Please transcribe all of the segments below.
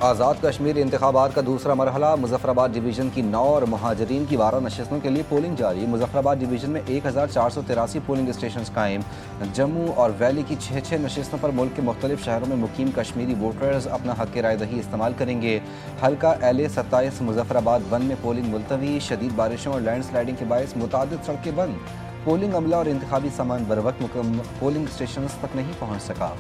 आज़ाद कश्मीर इंतखाबात का दूसरा मरहला। मुजफ्फराबाद डिवीज़न की 9 और महाजरीन की 12 नशस्तों के लिए पोलिंग जारी। मुजफ्फराबाद डिवीज़न में 1483 पोलिंग स्टेशन कायम। जम्मू और वैली की 6 नशस्तों पर मुल्क के मुख्तलिफ शहरों में मुकीम कश्मीरी वोटर्स अपना हक राय दही इस्तेमाल करेंगे। हल्का LA-27 मुजफ्फराबाद 1 में पोलिंग मुलतवी। शदीद बारिशों और लैंड स्लाइडिंग के बायस मुतादिद सड़कें बंद। पोलिंग अमला और इंतखाबी सामान बर वक्त पोलिंग स्टेशन तक नहीं पहुँच सका।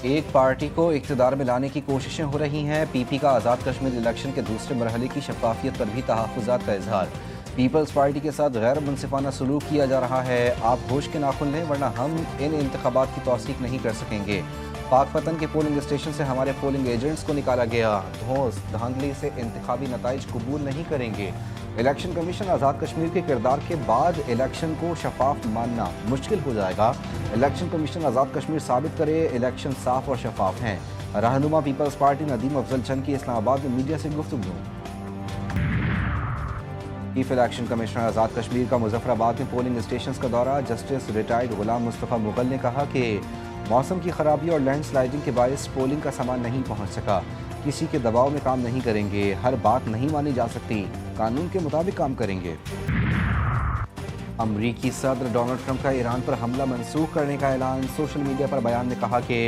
एक पार्टी को इक़्तिदार में लाने की कोशिशें हो रही हैं। PP का आज़ाद कश्मीर इलेक्शन के दूसरे मरहले की शफाफियत पर भी तहफ़्फ़ुज़ात का इजहार। पीपल्स पार्टी के साथ गैर मुनसिफाना सलूक किया जा रहा है। आप होश के नाखुन लें वरना हम इन इंतखाबात की तौसीक नहीं कर सकेंगे। पाकपतन के पोलिंग स्टेशन से हमारे पोलिंग एजेंट्स को निकाला गया। धौंस धांधली से इंतखाबी नताइज कबूल नहीं करेंगे। इलेक्शन कमीशन आज़ाद कश्मीर के किरदार के बाद इलेक्शन को शफाफ मानना मुश्किल हो जाएगा। इलेक्शन कमीशन आज़ाद कश्मीर साबित करे इलेक्शन साफ और शफाफ हैं। रहनुमा पीपल्स पार्टी नदीम अफजल चंद की इस्लामाबाद में मीडिया से गुफ्तगू। Chief election commissioner Azad Kashmir का मुजफ्फराबाद में पोलिंग स्टेशन का दौरा। जस्टिस रिटायर्ड गुलाम मुस्तफ़ा मुगल ने कहा कि मौसम की खराबी और लैंड स्लाइडिंग के बायस पोलिंग का सामान नहीं पहुँच सका। किसी के दबाव में काम नहीं करेंगे। हर बात नहीं मानी जा सकती। कानून के मुताबिक काम करेंगे। अमरीकी सदर डोनाल्ड ट्रंप का ईरान पर हमला मनसूख करने का ऐलान। सोशल मीडिया पर बयान में कहा कि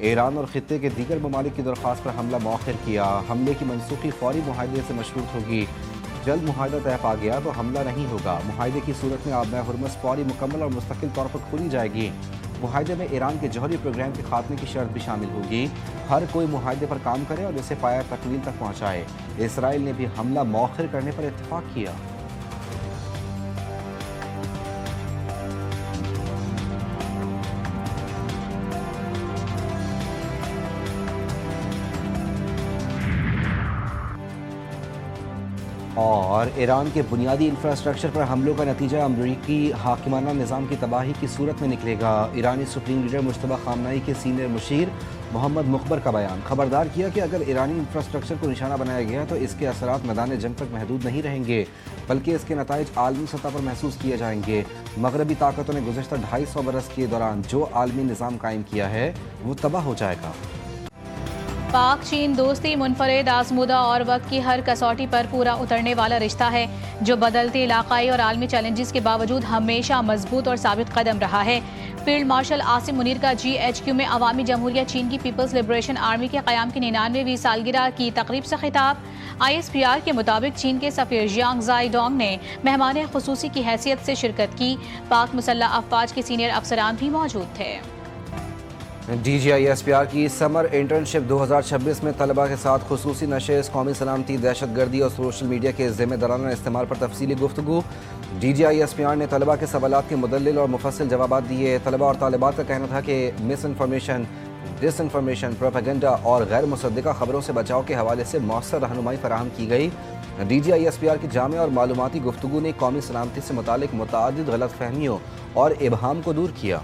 ईरान और खित्ते के दीगर ममालिक की दरख्वास्त पर हमला मौखिर किया। हमले की मनसूखी फौरी मुआहदे से मशरूत होगी। जल्द मुआहदा तय पा गया तो हमला नहीं होगा। मुआहदे की सूरत में आबना हुर्मस फौरी मुकम्मल और मुस्तकिल तौर पर खुली जाएगी। मुआहदे में ईरान के जौहरी प्रोग्राम के खात्मे की शर्त भी शामिल होगी। हर कोई मुआहदे पर काम करे और इसे पाया तकमील तक पहुँचाए। इसराइल ने भी हमला मौखिर करने पर इत्तफाक किया। और ईरान के बुनियादी इंफ्रास्ट्रक्चर पर हमलों का नतीजा अमरीकी हाकिमाना निज़ाम की तबाही की सूरत में निकलेगा। ईरानी सुप्रीम लीडर मुश्तबा खामनाई के सीनियर मुशीर मोहम्मद मुखबर का बयान। खबरदार किया कि अगर ईरानी इंफ्रास्ट्रक्चर को निशाना बनाया गया तो इसके असरात मैदान जंग तक महदूद नहीं रहेंगे, बल्कि इसके नताइज आलमी सतह पर महसूस किए जाएंगे। मगरबी ताकतों ने गुज़श्ता 250 बरस के दौरान जो आलमी निज़ाम कायम किया है वो तबाह हो जाएगा। पाक चीन दोस्ती मुनफरिद आजमूदा और वक्त की हर कसौटी पर पूरा उतरने वाला रिश्ता है जो बदलते इलाकाई और आलमी चैलेंजेस के बावजूद हमेशा मजबूत और साबित कदम रहा है। फील्ड मार्शल आसिम मुनीर का GHQ में अवामी जमहूरिया चीन की पीपल्स लिबरेशन आर्मी के क़याम की 99वीं सालगिरह की तकरीब से खिताब। ISPR के मुताबिक चीन के सफ़ीर जियांग ज़ाइडोंग ने मेहमान खुसूसी की हैसियत से शिरकत की। पाक मुसल्लह अफवाज के सीनियर अफसरान भी मौजूद थे। DGISPR की समर इंटर्नशिप 2026 में तलबा के साथ खुसूसी नशेज़, कौमी सलामती, दहशतगर्दी और सोशल मीडिया के ज़िम्मेदाराना इस्तेमाल पर तफसीली गुफ्तगू। DGISPR ने तलबा के सवालात के मुदल्लिल और मुफस्सिल जवाबात दिए। तलबा और तालिबात का कहना था कि मिस इन्फॉर्मेशन, डिसइन्फॉर्मेशन, प्रोपेगेंडा और गैर मुसद्दिका खबरों से बचाव के हवाले से मौसर रहनुमाई फराहम की गई। DGISPR की जामे और मालूमाती गुफ्तगू ने कौमी सलामती से मुतालिक मुतादिद गलतफहमियों और इबहाम को दूर किया।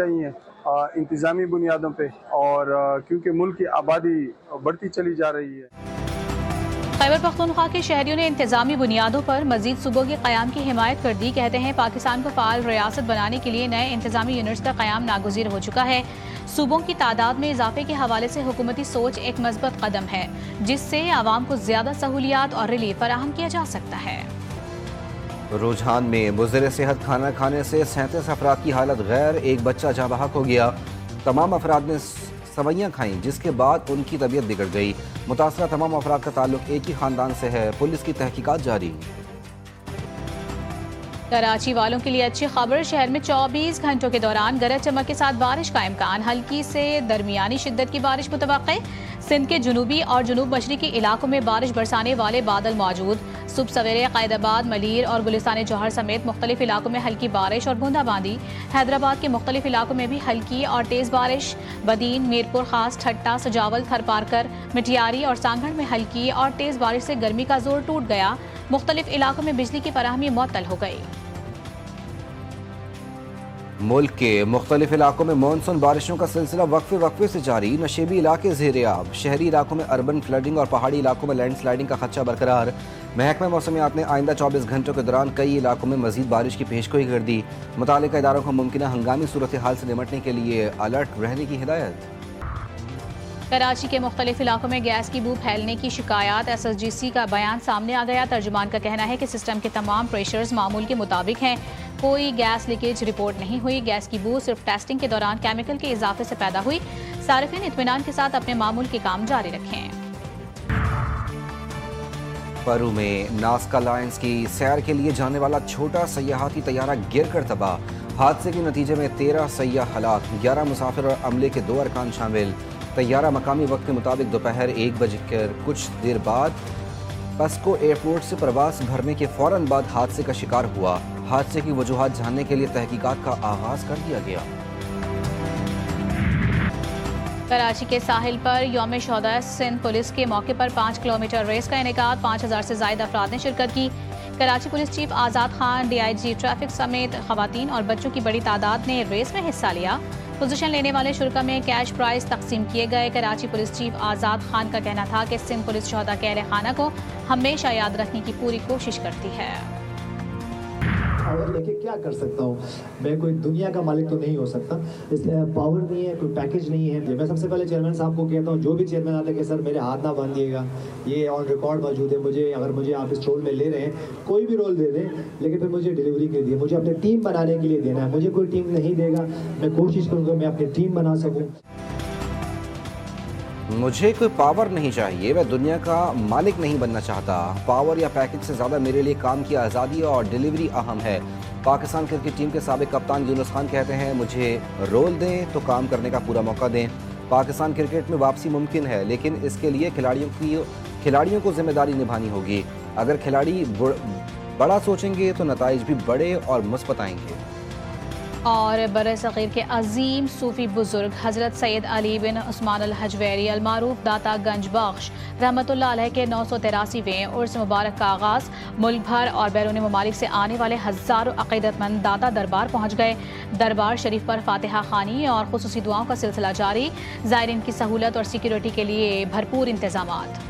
चाहिए इंतजामी बुनियादों पे और क्योंकि मुल्क की आबादी बढ़ती चली जा रही है। खैबर पख्तूनख्वा के शहरियों ने इंतजामी बुनियादों पर मजीद सूबों के क़याम की हिमायत कर दी। कहते हैं पाकिस्तान को फ़ाल रियासत बनाने के लिए नए इंतजामी यूनिट्स का क़याम नागुज़ीर हो चुका है। सूबों की तादाद में इजाफे के हवाले से हुकूमती सोच एक मज़बूत कदम है जिससे आवाम को ज़्यादा सहूलियात और रिलीफ फराहम किया जा सकता है। रुझान में मुज़र सेहत खाना खाने से 37 अफराद की हालत गैर, एक बच्चा जाँ बहक हो गया। तमाम अफराद ने सवैयाँ खाईं जिसके बाद उनकी तबीयत बिगड़ गई। मुतासरा तमाम अफराद का ताल्लुक एक ही खानदान से है। पुलिस की तहकीकात जारी। कराची वालों के लिए अच्छी खबर, शहर में 24 घंटों के दौरान गरज चमक के साथ बारिश का इम्कान। हल्की से दरमियानी शिद्दत की बारिश मुतवक्के। सिंध के जुनूबी और जुनूब मशरकी इलाकों में बारिश बरसाने वाले बादल मौजूद। सुबह सवेरे कैदाबाद, मलीर और गुलिस्तान जौहर समेत मुख्तलिफ इलाकों में हल्की बारिश और बूंदाबांदी। हैदराबाद के मुख्तलिफ इलाकों में भी हल्की और तेज़ बारिश। बदीन, मीरपुर खास, ठट्टा, सजावल, थरपारकर, मिठियारी और सांगड़ में हल्की और तेज़ बारिश से गर्मी का जोर टूट गया। मुख्तलिफ इलाकों में बिजली की फराहमी मुअत्तल हो गई। मुल्क के मुख्तलिफ इलाकों में मानसून बारिशों का सिलसिला वक्फे से जारी। नशेबी इलाके ज़ेर-ए-आब, शहरी इलाकों में अर्बन फ्लडिंग और पहाड़ी इलाकों में लैंडस्लाइडिंग का खदशा बरकरार। महकमा मौसमियात ने आइंदा 24 घंटों के दौरान कई इलाकों में मजीद बारिश की पेशगोई कर दी। मुतालिका इदारों को मुमकिन हंगामी सूरत हाल से निपटने के लिए अलर्ट रहने की हिदायत। कराची के मुख्तलिफ इलाकों में गैस की बू फैलने की शिकायत। SSGC का बयान सामने आ गया। तर्जुमान का कहना है कि सिस्टम के तमाम प्रेशर्स मामूल के मुताबिक हैं, कोई गैस लीकेज रिपोर्ट नहीं हुई। गैस की बू सिर्फ टेस्टिंग के दौरान केमिकल के इजाफे से पैदा हुई। सारिफिन इत्मीनान के साथ अपने मामूल के काम जारी रखें। परू में नास्का लायंस की सैर के लिए जाने वाला छोटा सयाहती तैयारा गिर कर तबाह। हादसे के नतीजे में 13 सयाह हलाक, 11 मुसाफिर और अमले के 2 अरकान शामिल। तैयारा मकामी वक्त के मुताबिक दोपहर 1 बजकर कुछ देर बाद पस्को एयरपोर्ट से प्रवास भरने के फौरन बाद हादसे का शिकार हुआ। हादसे की वजूहात जानने के लिए तहकीकात का आगाज कर दिया गया। कराची के साहिल पर यौम शोहदा सिंध पुलिस के मौके पर 5 किलोमीटर रेस का इनेकाद। 5000 से ज्यादा अफराद ने शिरकत की। कराची पुलिस चीफ आज़ाद खान, DIG ट्रैफिक समेत खवातीन और बच्चों की बड़ी तादाद ने रेस में हिस्सा लिया। पोजीशन लेने वाले शुरा में कैश प्राइज तकसीम किए गए। कराची पुलिस चीफ आज़ाद खान का कहना था कि सिंध पुलिस शोहदा के अहले खाना को हमेशा याद रखने की पूरी कोशिश करती है। पावर लेके क्या कर सकता हूँ, मैं कोई दुनिया का मालिक तो नहीं हो सकता, इसलिए पावर नहीं है, कोई पैकेज नहीं है। मैं सबसे पहले चेयरमैन साहब को कहता हूँ, जो भी चेयरमैन आता है कि सर मेरे हाथ ना बांधिएगा, ये ऑन रिकॉर्ड मौजूद है। मुझे अगर मुझे आप इस रोल में ले रहे हैं, कोई भी रोल दे दें, लेकिन फिर मुझे डिलीवरी के लिए, मुझे अपनी टीम बनाने के लिए देना है। मुझे कोई टीम नहीं देगा, मैं कोशिश करूँगा मैं अपनी टीम बना सकूँ। मुझे कोई पावर नहीं चाहिए, मैं दुनिया का मालिक नहीं बनना चाहता। पावर या पैकेज से ज़्यादा मेरे लिए काम की आज़ादी और डिलीवरी अहम है। पाकिस्तान क्रिकेट टीम के साबिक कप्तान यूनुस खान कहते हैं, मुझे रोल दें तो काम करने का पूरा मौका दें। पाकिस्तान क्रिकेट में वापसी मुमकिन है, लेकिन इसके लिए खिलाड़ियों को जिम्मेदारी निभानी होगी। अगर खिलाड़ी बड़ा सोचेंगे तो नताइज भी बड़े और मुस्बत आएंगे। और बरसग़ीर के अजीम सूफ़ी बुजुर्ग हज़रत सैयद अली बिन उस्मान अल हजवेरी अल मारूफ दाता गंज बख्श रहमतुल्लाह अलैह के 983वें उर्स मुबारक का आगाज़। मुल्क भर और बैरून ममालिक से आने वाले हज़ारों अक़ीदतमंद दाता दरबार पहुँच गए। दरबार शरीफ पर फातिहा खानी और खुसूसी दुआओं का सिलसिला जारी। ज़ायरीन की सहूलत और सिक्योरिटी के लिए भरपूर इंतज़ामात।